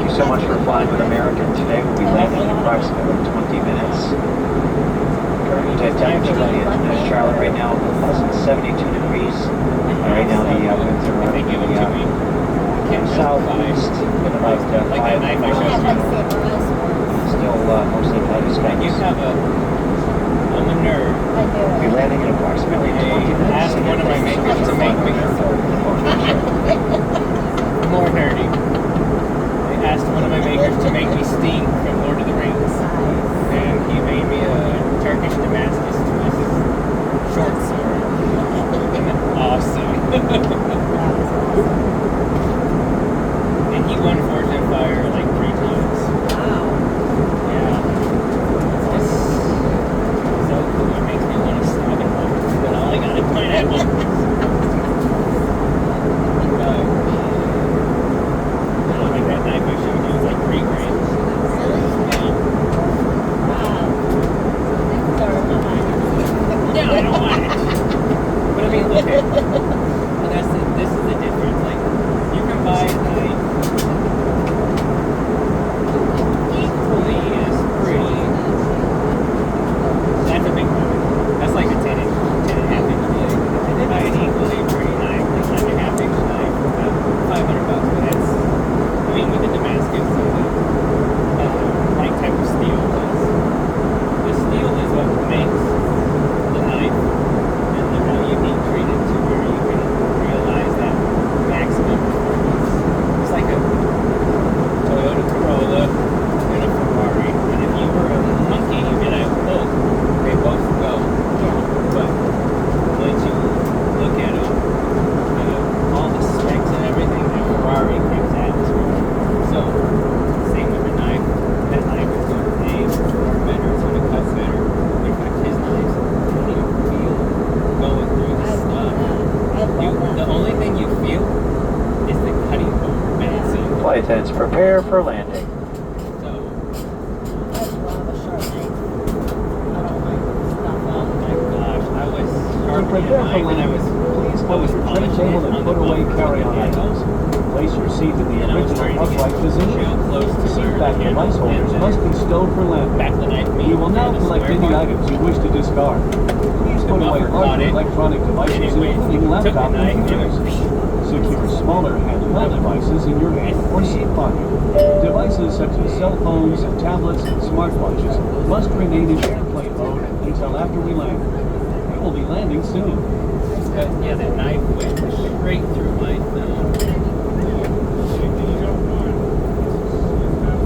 you so much for flying with American today. We'll be landing in approximately 20 minutes. Current temperature in Charlotte right now, a pleasant 72 degrees. Right now the winds are running southeast with about 5 miles. Still mostly cloudy skies. You have I'm a nerd. We'll be landing in approximately 20 minutes. Asked one of my makers to make me more nerdy. I asked one of my makers to make me Sting from Lord of the Rings, and he made me a Turkish Damascus twist short sword. Awesome. And he won Forge and Fire like 3 times. Wow. Yeah. It's so cool. It makes me want to stab it. But all I got is pineapple. Like that knife I showed you is like 3 grams. Yeah. No, I don't want it. But I mean, okay. But this is the difference. Like, you can buy a knife equally as pretty. That's a big one. That's like a 10 and a half inch blade. And then buy an equally pretty knife, like 9 and a half inch knife, about $500. But that's, I mean, with the Damascus, so the right type of steel. The steel is what makes the knife and how you heat treat it to where you can realize that maximum performance. It's like a Toyota Corolla and a Ferrari. And if you were a monkey, you'd be like, oh, they both go. But once you look at them, all the specs and everything, that Ferrari kicks ass. So, same with the knife. That knife is going to aim better, it's going to cut better. In fact, his knives, you don't even feel going through the stuff. The only thing you feel is the cutting bone. Flight attendants, prepare for landing. So, I love a sharp knife. I don't like stuff oh up. my gosh, I was To sharpening prepare for mine when I was landing, please go to your tray polishing table it and on put the away boat. carry-on items. Place your seat in the And I was original trying to upright get position. real close to Seat where back the device handle holders and must be stowed for landing. back the knife We will now collect any items you wish to discard. Please put away buffer caught larger it. electronic devices, Anyway, including took the laptop knife and computers. Secure smaller handheld devices in your hand or seat pocket. Devices such as cell phones, tablets, and smartwatches must remain in airplane mode until after we land. We will be landing soon. But yeah, that knife went straight through my thumb.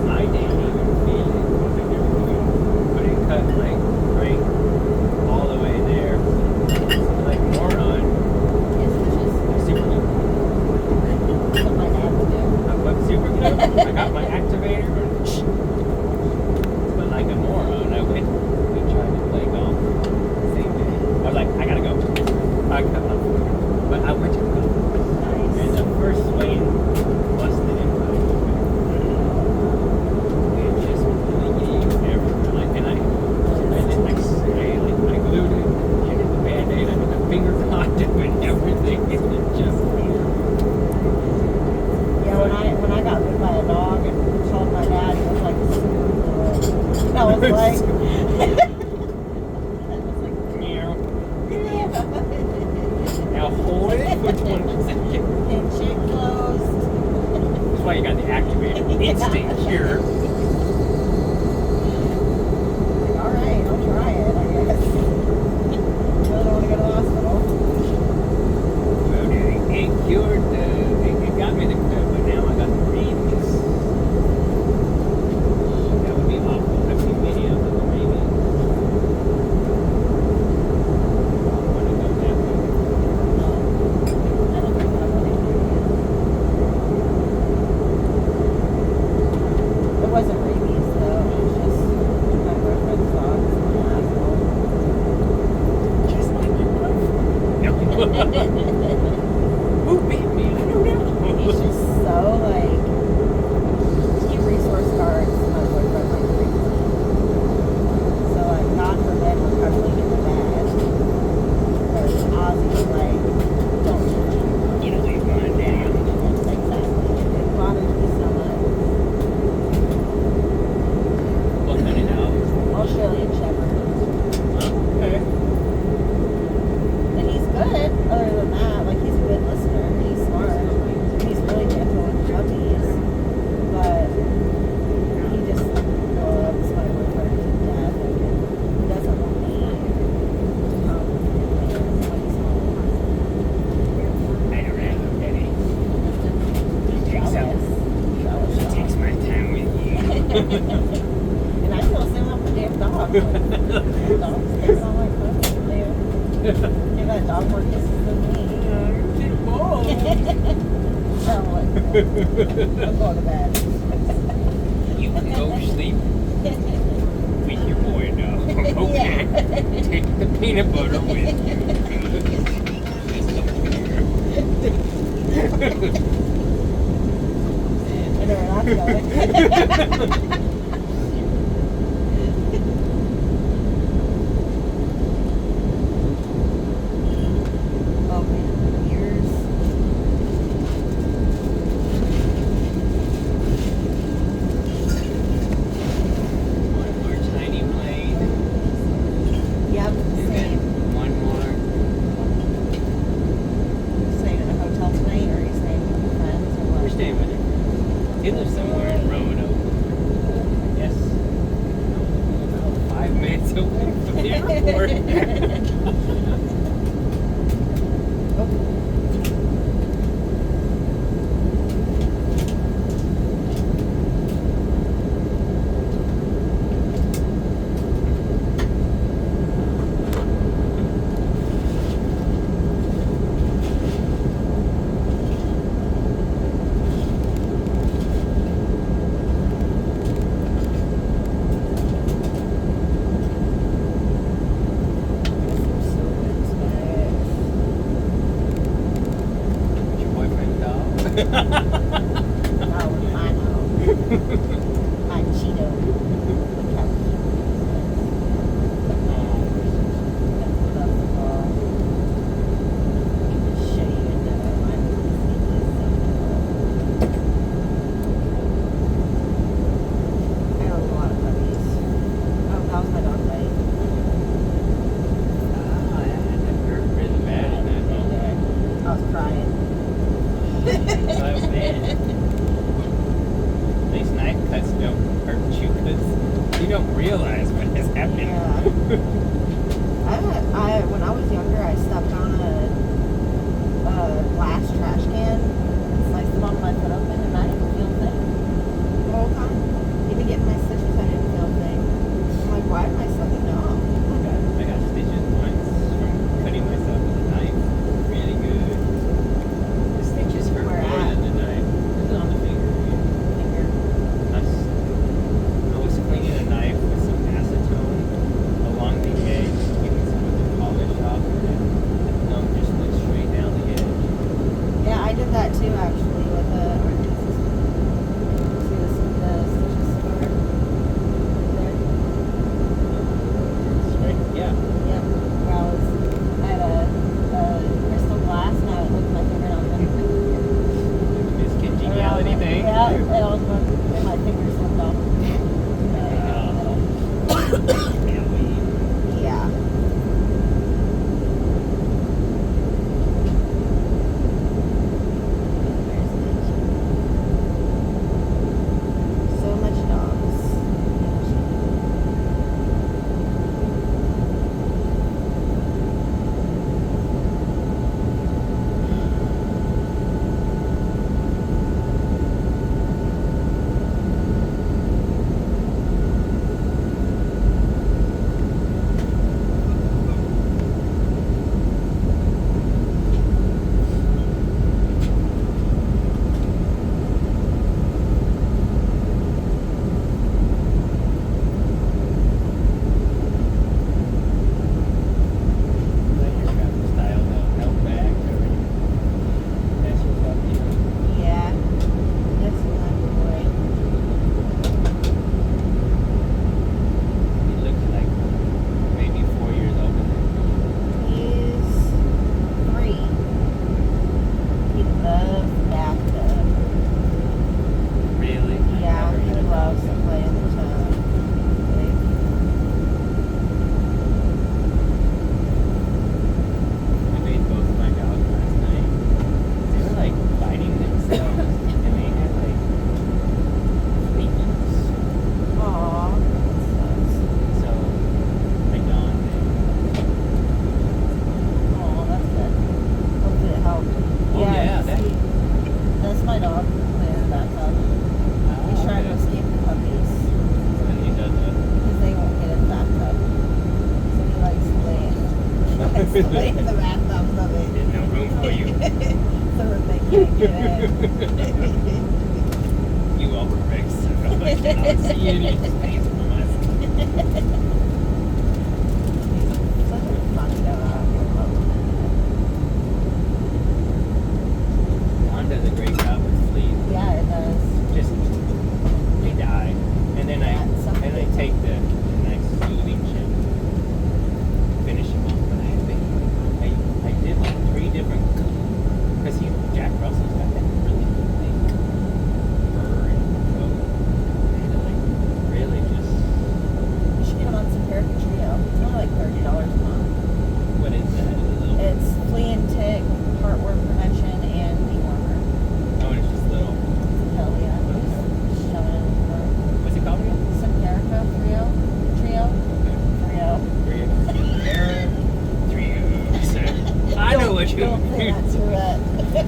I didn't even feel it. But it cut like right all the way there. Like moron. Super glue. I put super glue. I got my activator. But like a moron, I went and tried to play golf. Same day. I was like, I gotta go. I cut off. But I went to go. And the first swing busted in my it just really gave everything. Like, and I didn't like say, like, I glued it, I did the band-aid, I did the finger contact and everything. It just Yeah, when I got bit by a dog and told my dad, he was like, I was like, meow. Now hold it for 20 seconds. and shit closed. That's why you got the activator. Instant cure. All right, I'll try it, I guess. Really don't want to go to the hospital. It cured it got me the but now I got the rabies. That would be awful. I've seen videos of the rabies. I want to go that way. I don't think I want to. It wasn't rabies though. It was just my boyfriend's dog. Just like your wife. Who beat me? I don't know. He's just so like he resource guards my boyfriend like crazy. So like God forbid we're cuddling in the bed. There's Ozzy like don't touch me. You know, leave mine down. Exactly. It bothers me so much. that dog more kisses than me. So what? I'm going to bed. You can go sleep with your boy dog. Okay. Take the peanut butter with you. I know where that's going. Oh man, ears. One more tiny plane. Yep, And then same. one more. You staying in a hotel tonight, or are you staying with your friends, or what? We're staying with him. He lives somewhere in Roanoke. Yes. About 5 minutes away from the airport. Your boyfriend dog? Oh, I know. My Cheeto. Look how cute that's lovable. Just show you another one. I own a lot of puppies. Oh, that was my dog bite. Ah, that hurt really bad in that moment. I was crying. I bet. These knife cuts don't hurt you because you don't realize what has happened. When I was younger, I stepped on a glass trash can and sliced the bottom of my foot open, and I didn't feel a thing the whole time. Even getting my stitches, I didn't feel a thing. I'm like, why am I so numb? I got stitches once from cutting myself with a knife. Really good. The stitches hurt Where more at? than the knife. It's on the finger. Finger. I was cleaning a knife with some acetone. I so that they can't get in. You overcorrect, so I cannot see any space for myself. Such a funny dog. Juan does a great job with fleas. Yeah, it does. Just they die, and then I take the nice soothing shit, finish him off. But I did like 3 different, because Jack Russell's got that really thick fur and coat. I had to like really just. You should get them on some Trio. It's only like $30 a month. What is that? It's flea and tick, heartworm prevention, and dewormer. Oh, and it's just little. Hell yeah. Just shove it in the fur. What's it called again? Simparica Trio. Trio. I know what you Don't say mean. that to it.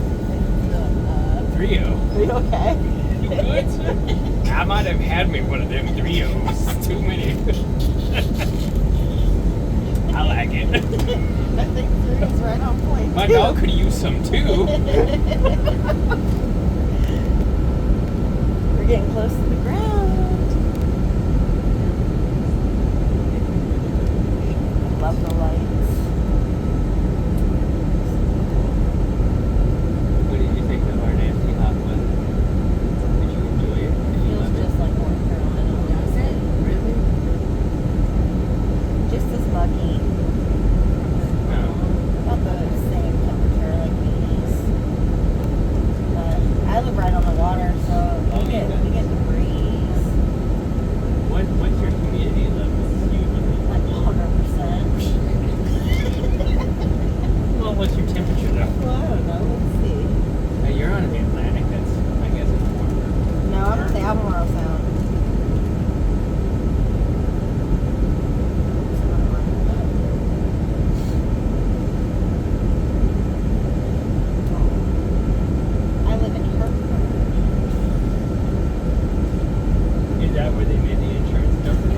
Trio. Are you okay? You good? I might have had me one of them trios. Too many. I like it. I think 3 is right on point. My dog could use some too. We're getting close to the ground. I love the lights. What did you think of our nasty hot weather? Did you enjoy it? Did you Feels love it? just like North Carolina. Does it? Really? Just as muggy. No. About the same temperature like Beanie's. But I live right on the water, so Oh, we get the breeze. What's your humidity level usually? Like 100%. Well, what's your temperature though? Well, I don't know. Let's see. You're on the Atlantic. That's, I guess, it's warmer. No, I'm on the Albemarle Sound. I live in Hertford. Is that where they made the insurance company?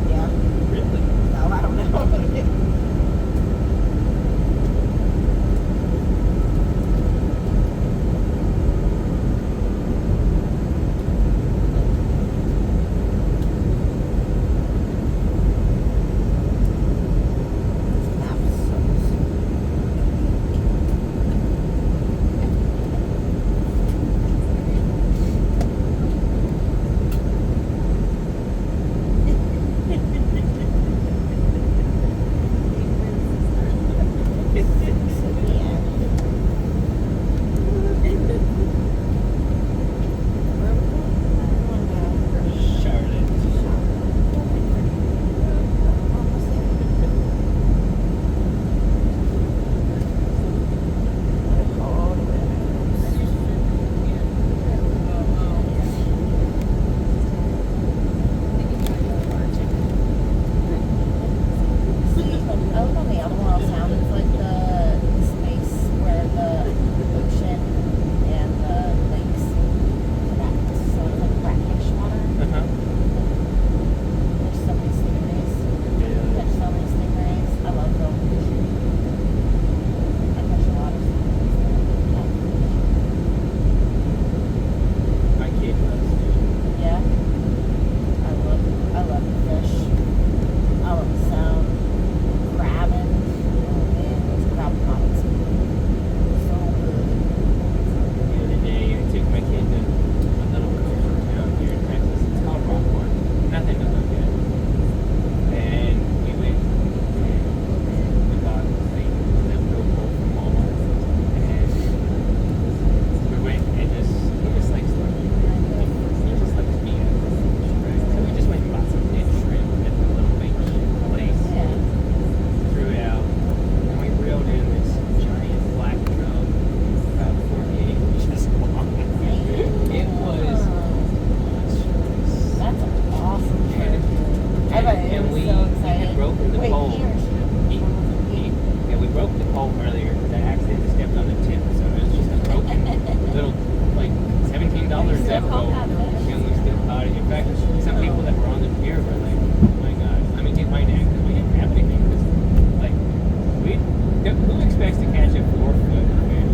Yeah. Really? No, I don't know. Charlotte. I live on the Albemarle Sound. It's like the space where the ocean and the lakes connect. So it's like brackish water. Uh-huh. There's so many stingrays. Catch so many stingrays. I love them. I catch a lot of stingrays. My kid loves it. Yeah. I love the fish. I love the sound. Crabbing. Oh man, those crab pots. So good. The other day, I took my kid to a little coastal town here in Texas. It's called Rockport. Nothing to look at. And we went and we bought like leftover pole from Walmart. And we went and he just likes to be at right? So we just went and bought some dead shrimp at the little beach place. Yeah. Threw it out, and we reeled in this giant black drum about 48 inches long. It was monstrous. That's awesome. And, I bet it and was we, so we excited. had broken the Wait, pole. he or she? Yeah, we broke the pole earlier because I accidentally stepped on the tip, so it was just a broken little, like, $17 still Zeppo. caught that fish? And we still caught it. In fact, some people that were on the pier were like, oh my god. I mean, get my dad, because we didn't have anything. Because, like, who expects to catch a 4-foot fish?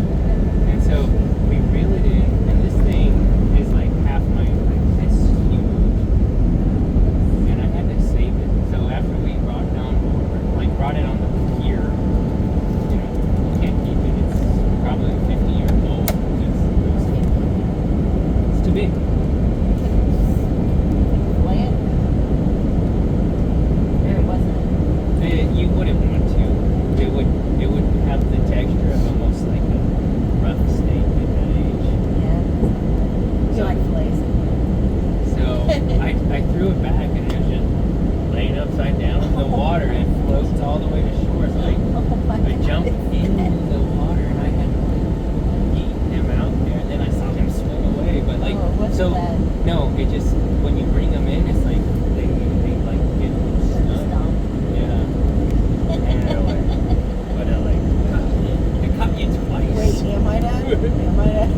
might have. I might have.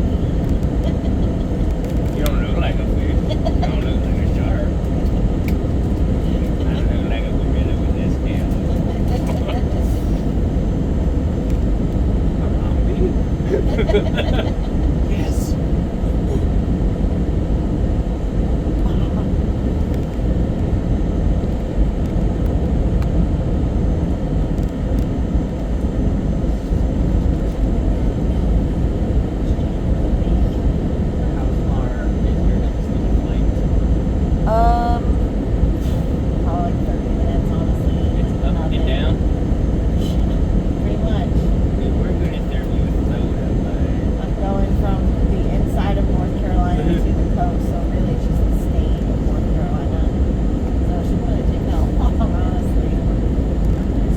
You don't look like a fish. You don't look like a shark. I don't look like a gorilla with this tail. Yes. How far is your next flight? Probably like 30 minutes, honestly. It's up Not and bad. down. Pretty much. We're good at there with soda, but I'm going from the inside of North Carolina to the coast, so really it's just the state of North Carolina. So it shouldn't really take that long, honestly.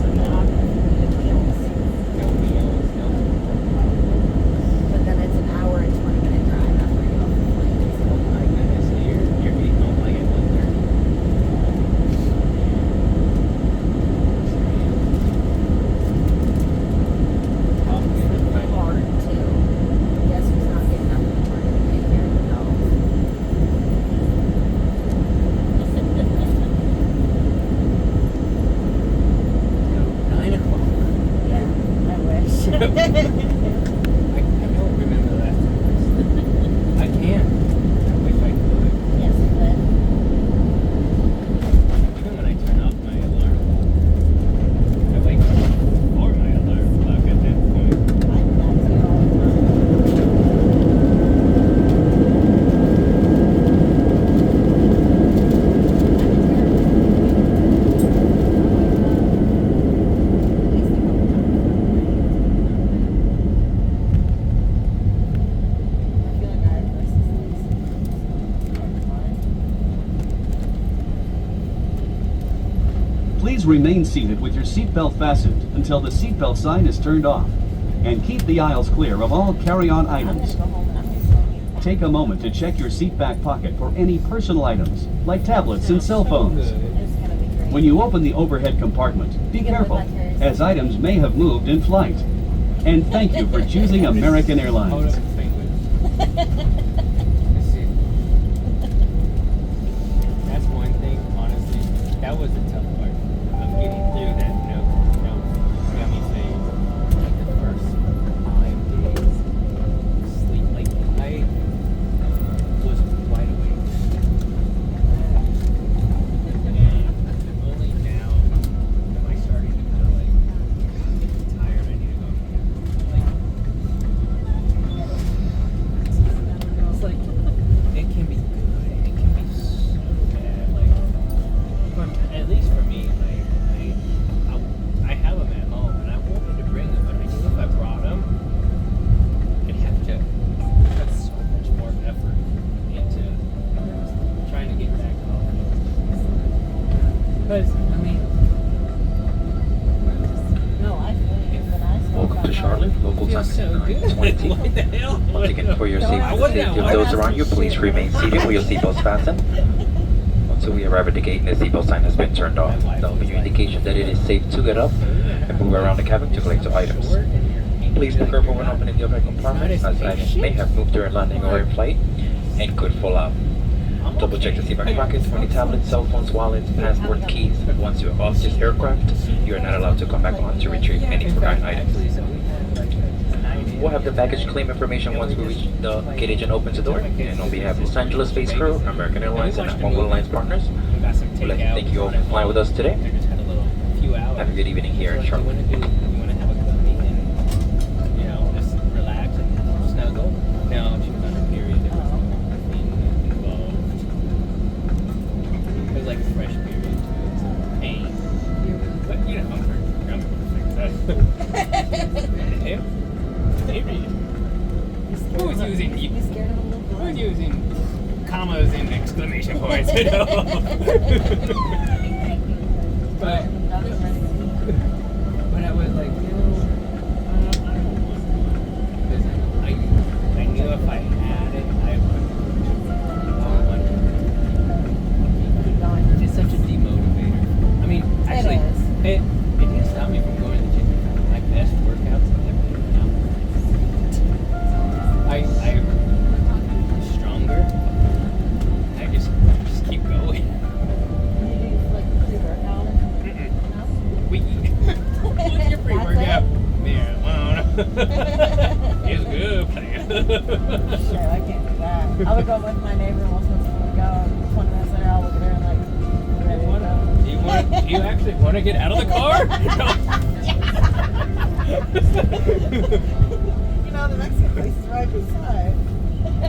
So now I'm going to do the meals. no meals, no. But then it's an hour and 20-minute drive after you get off the plane. So Oh my goodness, so you're getting home like at 1:30. it's hard too. Guess who's not getting up in the morning to take care of the dog? No, 9 o'clock. Yeah, I wish. I don't remember the last time. I can. I wish I could. Yes, but Even when I turn off my alarm clock, I wake up before my alarm clock at that point. I do that too all the time. Please remain seated with your seatbelt fastened until the seatbelt sign is turned off. And keep the aisles clear of all carry-on I'm gonna items. go home and I'm gonna sell you. Take a moment to check your seat back pocket for any personal items, like tablets and cell phones. It's gonna be great. When you open the overhead compartment, be careful, as items may have moved in flight. And thank you for choosing American Hold up Airlines. the penguin. Let's see. That's one thing, honestly. That was the tough part. I'm getting through that yummy phase. Like the first 5 days. Sleep. Like, I was wide awake. And only now am I starting to kind of like get tired. I need to go. Like, it's like it can be good, it can be so bad. Like, at least for me, like I have them at home, and I wanted to bring them, but I knew if I brought them, I'd have to put so much more effort into trying to get back home. Because I mean, No, I feel you, but I still Welcome got to Charlotte, it local feels time so good. 9:20. What the hell? Once again, for your Don't safety ask and me safety that. of those around you, please remain seated with your seatbelts fastened until we arrive at the gate and the seatbelt sign has been turned off. That will be your indication that it is safe to get up and move around the cabin to collect your items. Please be careful when opening the overhead compartment, as items may have moved during landing or in flight and could fall out. Double check the seatback pockets for any tablets, cell phones, wallets, passports, keys. Once you are off this aircraft, you are not allowed to come back on to retrieve any forgotten items. We'll have the baggage claim information once we reach the gate agent opens the door. And on behalf of Los Angeles-based crew, American Airlines, and One World Alliance partners, we'd like to thank you all for flying with us today. I just had a little few hours. Have a good evening here in You Charlotte. want to have a cookie and just relax and snuggle? No, she was on her period. There was nothing involved. It was like a fresh period too. It's pain, but I'm perfect. Period. Who's using You scared of a little boy? Who's using commas and exclamation points? But I was like, I don't want to. Because I knew if I had it, I would want to. It's such a demotivator. I mean, actually, it didn't stop me from going to the gym. My best workouts I've ever done now. It's good, man. Shit, I can't do that. I would go with my neighbor once we would go. 20 minutes later, I'll look at her and like, ready to go. Do you actually want to get out of the car? You know, the Mexican place is right beside.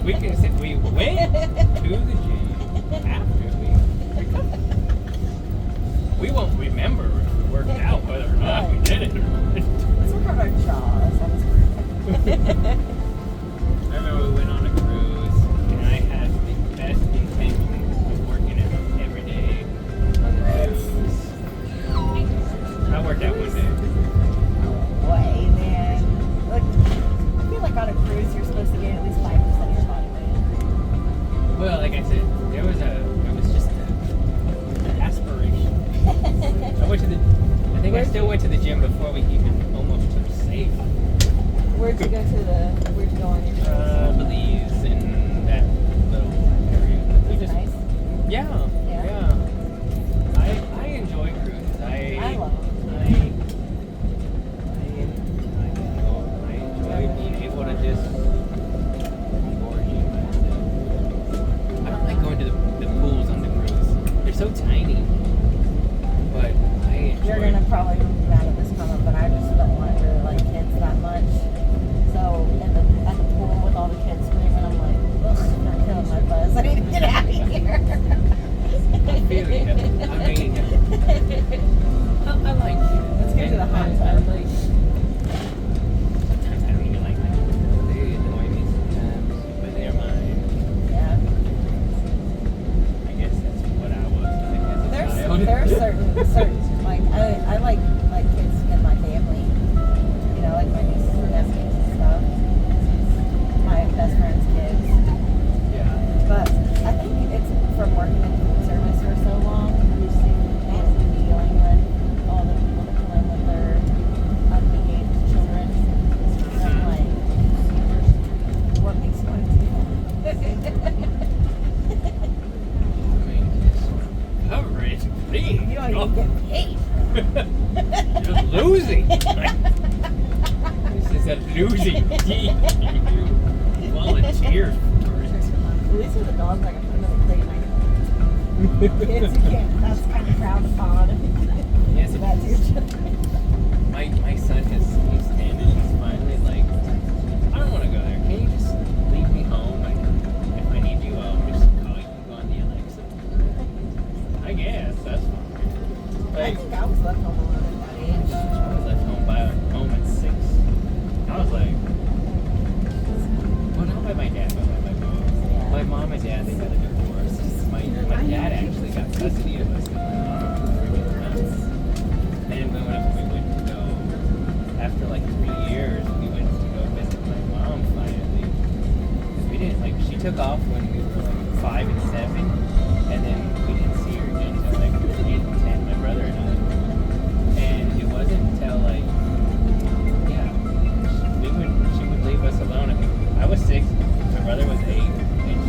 We can sit. We went to the gym after we recovered. We won't remember if it worked out whether or not we did it. Let's work on our jaws. That was great. I remember we went on a cruise and I had the best intention of working out every day on the cruise. I worked out one day. Way, man. Look, I feel like on a cruise, you're supposed to gain at least 5% of your body weight. Well, like I said, it was just an aspiration. I still went to the gym before we even almost took safe. Where'd you go on your cruise? Belize and that little area. Was it nice? Yeah. I enjoy cruises. I love them. I enjoy being able to just orgy myself. I don't like going to the pools on the cruise. They're so tiny. But I enjoy You're gonna probably move out of this comment, but I just don't want really like kids that much. So at the pool with all the kids screaming, I'm like, ugh, they're killing my buzz. I need to get out of here. I feel you. I mean, I like it. Let's get to the hot I tub. like. Sometimes I don't even like them. They annoy me sometimes, but they're mine. Yeah. I guess that's what I was. I guess that's what I would There are do. certain like I like kids in my family. You know, like my nieces and nephews and stuff. My best friend's kids. Yeah. But I think it's from working in food service for so long and dealing with all the people that come in with their unbehaved children. And I'm like, what makes you want to do that? I mean, coverage, please. You don't even get paid. You're losing. This is a losing team. You volunteer for it. At least with a dog, like I put another plate in my kids, you can't. That's kind of frowned upon. Yes, That's your children. my son he's standing. He's finally like, I don't want to go there. Can you just leave me home? Like, if I need you, I'll just call you. Go on the Alexa. I guess that's fine. I Like, think I was left home alone at that age. I was left home at 6. I was like, well, not by my dad, but by my mom. Yeah. My mom and dad, they got a divorce. My dad actually got custody of us because my mom was freaking nuts. And we went to go, after like 3 years, we went to go visit my mom finally. 'Cause we didn't, like, she took off when we were like 5 and 7, and then we didn't see her again until like 8 and 10, my brother and I. And it wasn't until like, yeah, she would leave us alone. I mean, I was 6, my brother was 8, and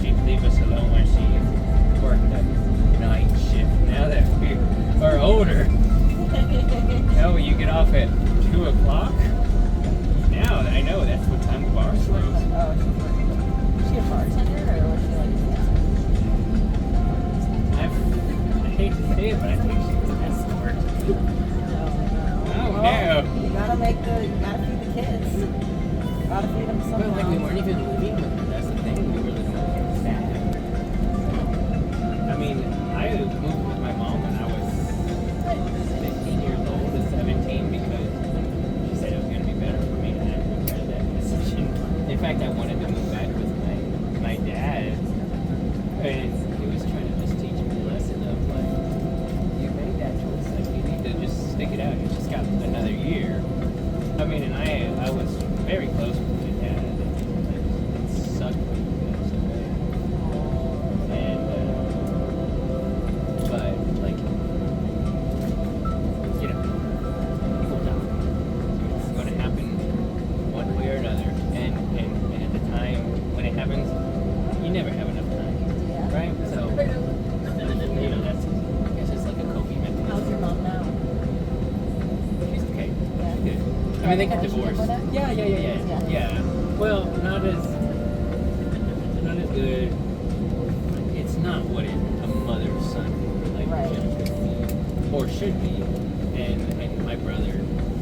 she'd leave us alone when she worked that night shift. Now that we are older, no, you get off at 2 o'clock. Now I know that's what time the bar Oh, closes. was she a bartender or was she like I hate to say it, but I think she was an escort. Oh, no. You gotta feed the kids. Gotta feed them But somehow. like we weren't even living with her. That's the thing. We were living with dad. I mean, I moved with my mom when I was 15 years old to 17 because she said it was going to be better for me, and I regretted that decision. In fact, I wanted to move back with my dad, and he was trying to just teach me a lesson of like, you made that choice. Like, you need to just stick it out. You just got another year. I mean, and I was very close with my dad. It sucked when he passed away. And, but, like, you know, people die. It's going to happen one way or another. And at the time, when it happens, you never have enough time. Yeah. Right? So, you know, that's, I guess it's like a coping mechanism. How's your mom now? She's okay. Yeah. She's good. I I mean, they got relationship divorced. with him? Yeah. Well, not as good. It's not what a mother's son like Right. or should be. And my brother,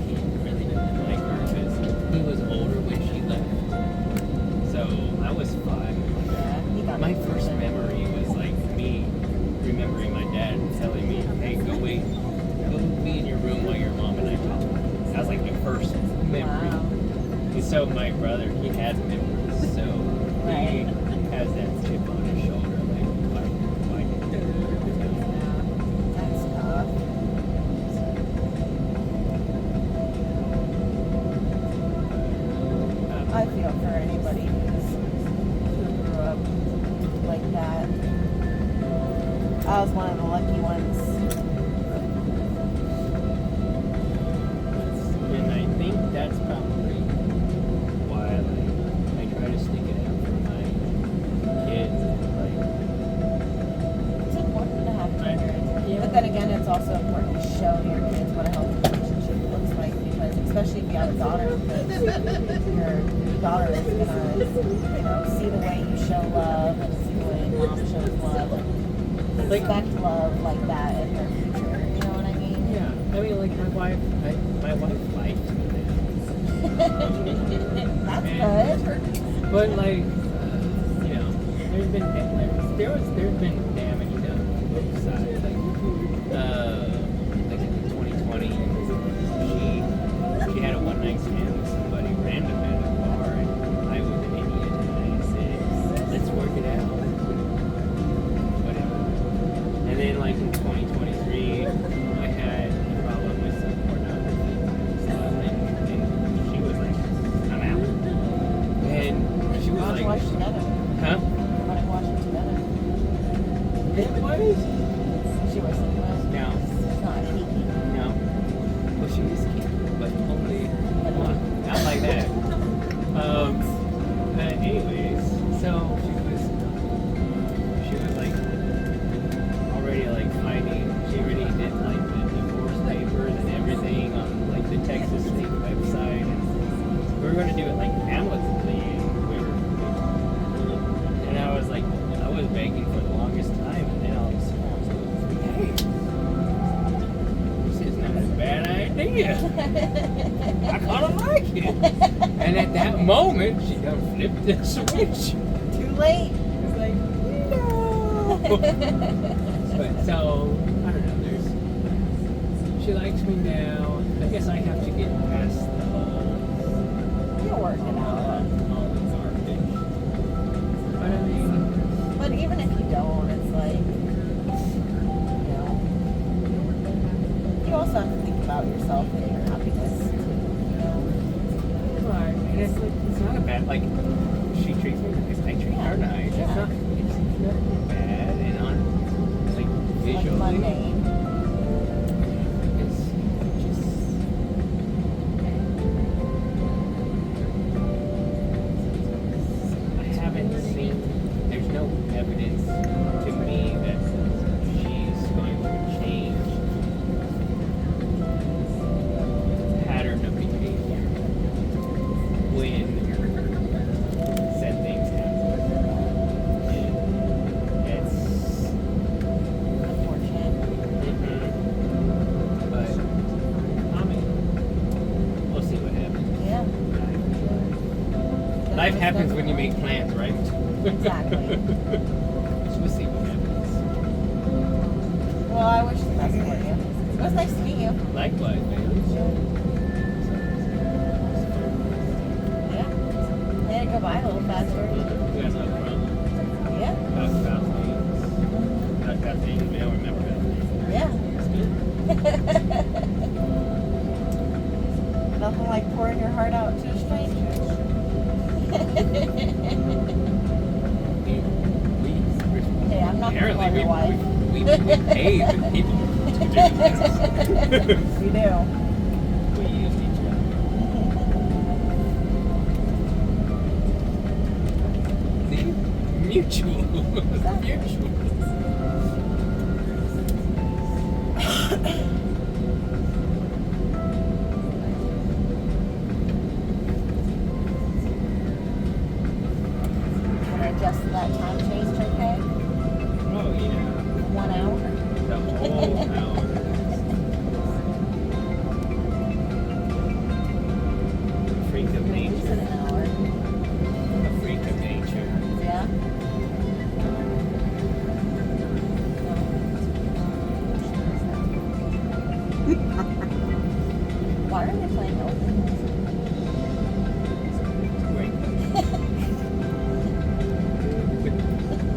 he really didn't like her because he was older when she left. So I was 5. Yeah, he got My it. first memory was like me remembering my dad telling me, "Hey, go be in your room while your mom and I talk." That was like my first memory. Wow. And so my brother, he has memories, so he Right. has that chip on his shoulder, like That's tough. I feel for anybody who grew up like that. I was one of the lucky ones. and I think that's probably why I try to stick it out for my kids. It's important to have parents. Yeah. But then again, it's also important to show your kids what a healthy relationship looks like, because especially if you have a daughter, because your daughter is gonna, see the way you show love and see the way mom shows love and expect love like that in her future. You know what I mean? Yeah, I mean, like my wife likes me That's And- good. but like, there's been damage done on both sides. Like in 2020, she had a one-night stand with somebody random at a bar, and I was an idiot, and I said, "Let's work it out." Whatever. And then like in 2023, I had a problem with some pornography stuff, and she was like, "I'm out." And she was Why don't you watch like, it together? "Huh?" Why don't you watch it together? What is? She was like, No, it's not peaky. no. Well, she was cute, but only not like that. Anyways, so she was like already like fighting. She already did like the divorce papers and everything on like the Texas state website, and we were gonna do it like amicably, and I was like, I was begging for the longest time, and then all of a sudden I was like, hey, this is not a bad idea. I kind of like it. And at that moment, she done flipped the switch. Too late. It's like, no. But so, I don't know, she likes me now. I guess I have to get past the whole You'll work it out. all the garbage. But I mean, But even if you don't, it's like, you also have to think about yourself and your happiness too, right. And it's like, it's not a bad, like, she treats me nice, I treat her nice. Yeah. It's not bad, and on, like, Like visually. mundane. It's just. I haven't seen. There's no evidence to me that she's going to change pattern of behavior when said things happen. And it's. Unfortunate. But I mean, we'll see what happens. Yeah. Life happens when you make plans, right? Exactly. So we'll see what happens. Well, I wish the best for you. It was nice to meet you. Likewise, baby. Yeah. They had to go by a little faster. We got no problem. Yeah. Talk about things. Talk about things we don't remember about things. Yeah. It's good. Nothing like pouring your heart out to a stranger. Hey, I'm not gonna call Apparently, your wife. we pay the people to do this. You do. We use each other. The mutual. Mutual. that time changed okay? Oh, yeah. 1 hour? The whole hour. Freak of At least nature. an hour. A freak of nature. Yeah? Why are they playing Elvis? Great.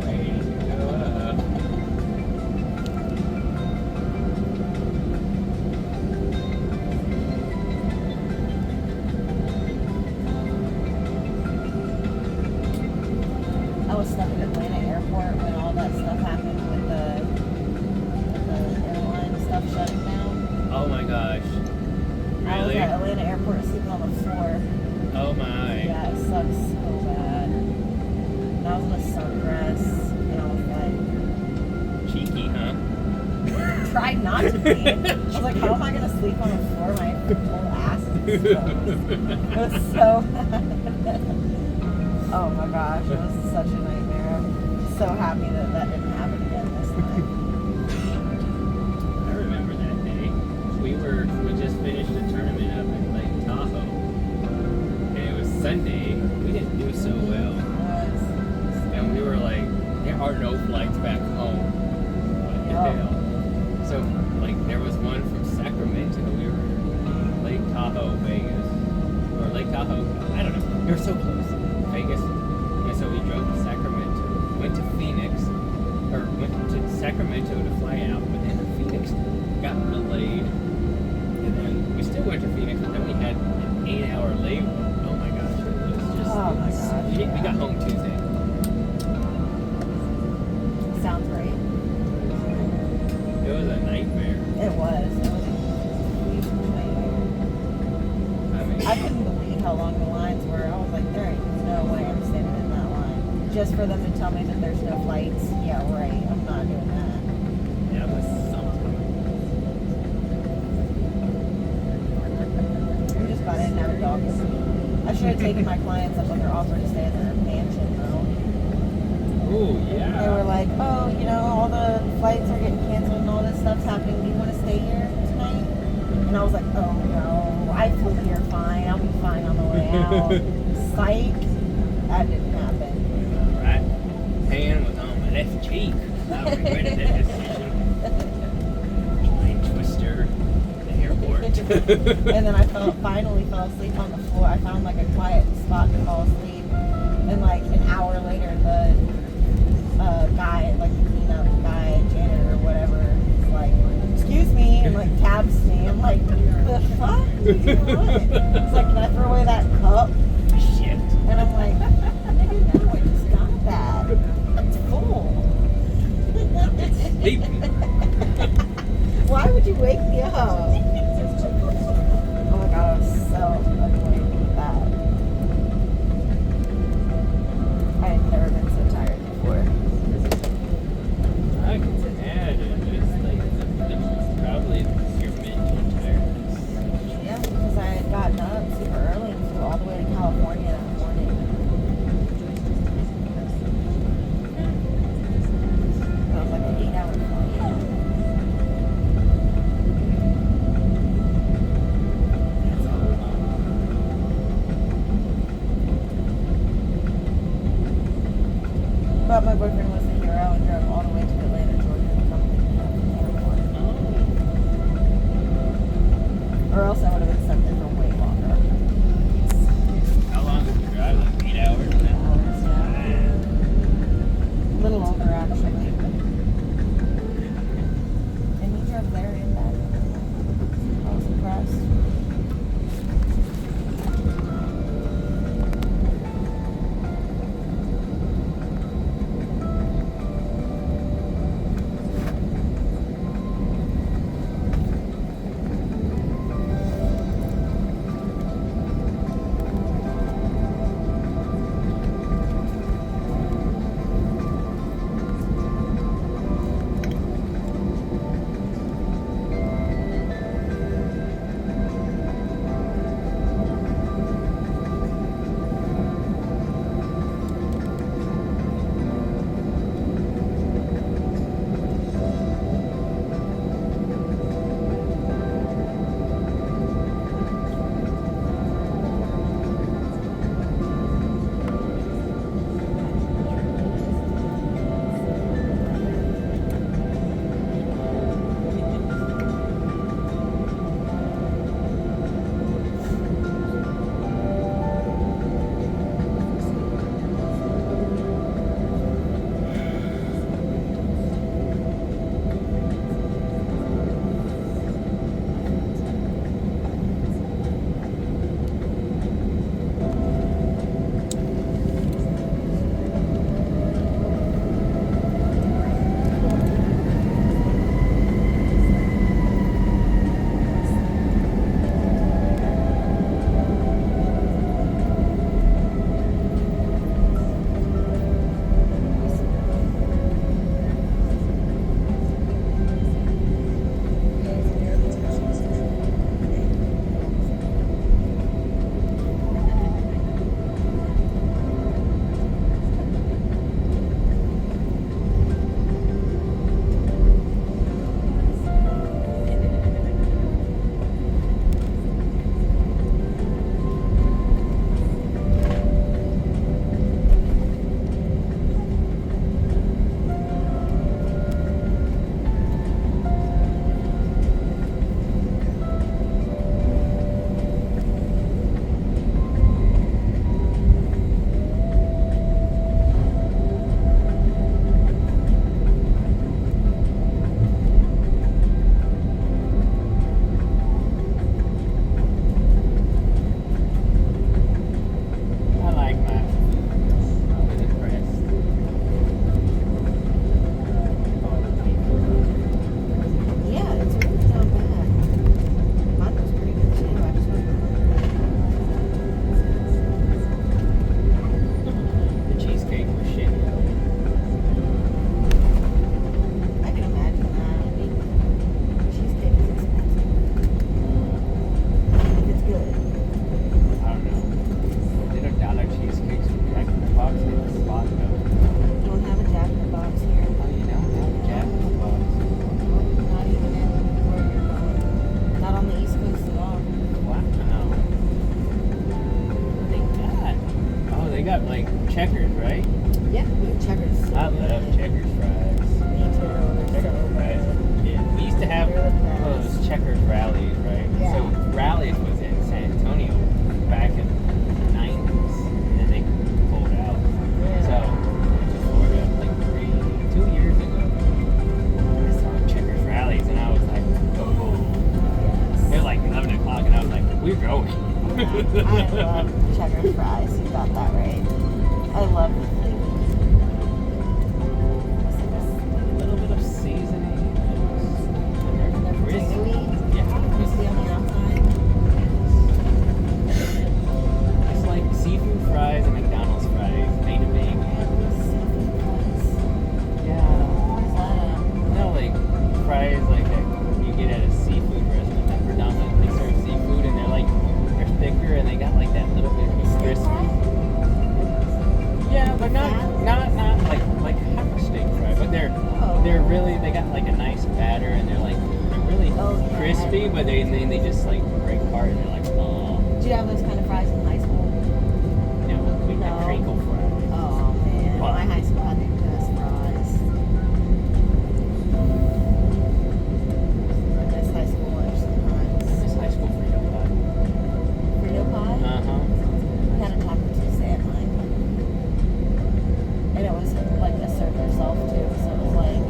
Way to go up. I was stuck at Atlanta airport when all that stuff happened with the airline stuff shutting down. Oh my gosh. I was Really? at Atlanta airport sleeping on the floor. Oh my. Yeah, it sucks so bad. And I was in a sundress, and I was Cheeky, huh? like, tried not to be. I was like, how am I gonna sleep on the floor? My whole ass is exposed. It was so bad. Oh my gosh, it was such a nightmare. I'm so happy that that didn't happen again this time. I remember that day. We just finished a tournament up in Lake Tahoe. And it was Sunday. We didn't do so well. And we were like, there are no flights back home. What the Oh. hell? So, like, there was one from Sacramento. We were in Lake Tahoe, Vegas. Or Lake Tahoe, I don't know. They were so close. Vegas. And so we drove to Sacramento, went to Phoenix, or went to Sacramento to fly out, but then Phoenix got delayed. And then we still went to Phoenix, but then we had an 8-hour layover. Oh my gosh. It was just. Oh my gosh, We yeah. got home Tuesday. Sounds great. It was a nightmare. It was. It was a huge nightmare. I mean, I couldn't believe how long the lines were. I was like, there ain't no way I'm standing in that line. Just for them to tell me that there's no flights. Yeah, right. I'm not doing that. that was something. I'm just glad I didn't have a dog with me. I should have taken my clients up on their offer to stay in their mansion, though. Oh, yeah. They were like, oh, you know, all the flights are getting canceled and all this stuff's happening. Do you want to stay here tonight? And I was like, oh, no. I flew here fine. I'll be fine on the way out. Psych. That didn't happen. Right hand was on my left cheek. I regretted that decision. Mind twister. The airport. And then I finally fell asleep on the floor. I found like a quiet spot to fall asleep. And like an hour later, the guy, like the cleanup guy, janitor or whatever, is like, excuse me, and like taps me. I'm like, the fuck? You doing what? It's like, can I throw away that cup? Shit. And I'm like, nigga, no, I just got that. It's full. Sleeping. Why would you wake me up? Oh my god, I was so annoyed with that. I had never been so tired before. I can imagine. It's like, it's probably your mental tiredness. Yeah, because I had gotten up super early and flew all the way to California that morning. That was like an 8-hour flight. That's all. But my boyfriend was the hero and drove all the way to Atlanta, Georgia to come pick me up from the airport. Oh. Or else I would have been stuck there for way longer. How long did you drive? Like 8 hours? Hours, yeah. A little over, actually. And he drove there and back. I was impressed. they got like Checkers, right? Yeah, checkers. I love Checkers fries. Me too. They're so Right. good. Yeah, we used to have They're the best. those Checkers rallies, right? Yeah. So rallies was in San Antonio back in the 90s, and then they pulled out. Yeah. So to Florida like 2 years ago, I saw Checkers rallies, and I was like, oh. It was like 11 o'clock, and I was like, we're going. I love checkers fries. You got that right. I love the thing. A little bit of seasoning. And they're Crisp. potatoey. Yeah. Crispy on the outside. It's like seafood fries and McDonald's fries made to make. Seafood fries. Yeah. What is that? You know, like fries like that you get at a seafood restaurant that predominantly serve seafood, and they're thicker and they got like that little bit of Steak crispy. fry? Yeah, but not like half a steak fry, but they're really, they got like a nice batter, and they're really Oh, yeah. crispy, but they just like break apart, and they're like, oh Did you have those kind of fries in high school? no, we had No. crinkle fries. Oh man, Wow. my high school had the best fries. I miss high school lunch sometimes. This high school freedom pie. Frito pie? Uh-huh. We had a Taco Tuesday at mine. And it was like a serve yourself too. So it was like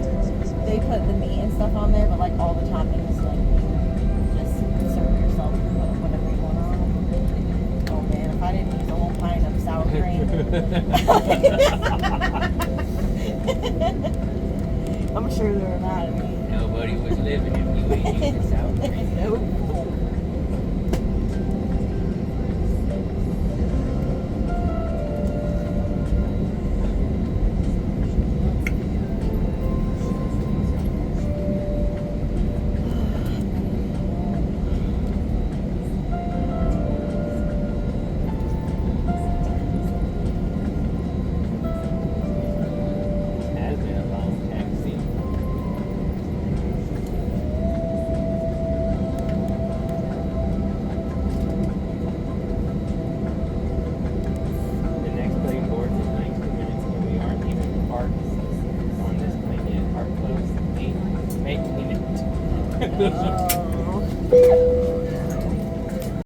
they put the meat and stuff on there, but like all the toppings, like you just serve yourself and put whatever you want on. Oh man, if I didn't use a whole pint of sour cream. I'm sure they were mad at me. Nobody was living if you ain't using sour cream. Nope. Has been a long taxi. The next plane boards in 19 minutes, and we aren't even parked on this plane yet. Park close 8 minutes. Oh.